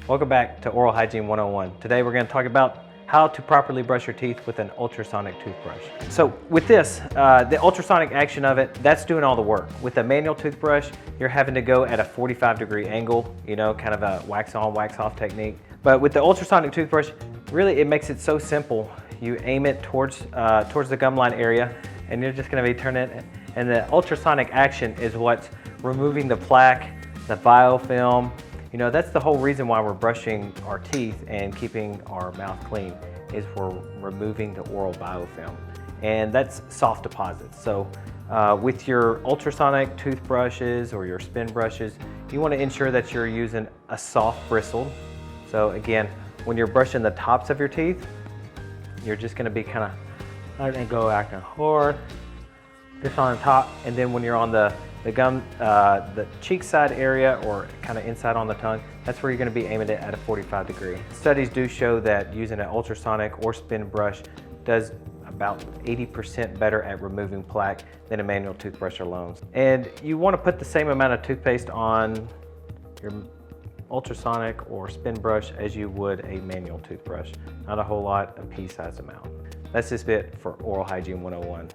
Welcome back to Oral Hygiene 101. Today we're going to talk about how to properly brush your teeth with an ultrasonic toothbrush. So with this, the ultrasonic action of it, that's doing all the work. With a manual toothbrush, you're having to go at a 45-degree angle, you know, kind of a wax on, wax off technique. But with the ultrasonic toothbrush, really it makes it so simple. You aim it towards the gum line area, and you're just going to be turning it. And the ultrasonic action is what's removing the plaque, the biofilm. You know, that's the whole reason why we're brushing our teeth and keeping our mouth clean, is we're removing the oral biofilm. And that's soft deposits. So with your ultrasonic toothbrushes or your spin brushes, you want to ensure that you're using a soft bristle. So again, when you're brushing the tops of your teeth, you're just going to be kind of letting it go acting hard, just on the top. And then when you're on the gum, the cheek side area or kind of inside on the tongue, that's where you're going to be aiming it at a 45 degree. Studies do show that using an ultrasonic or spin brush does about 80% better at removing plaque than a manual toothbrush alone. And you want to put the same amount of toothpaste on your ultrasonic or spin brush as you would a manual toothbrush. Not a whole lot, a pea-sized amount. That's just it for Oral Hygiene 101.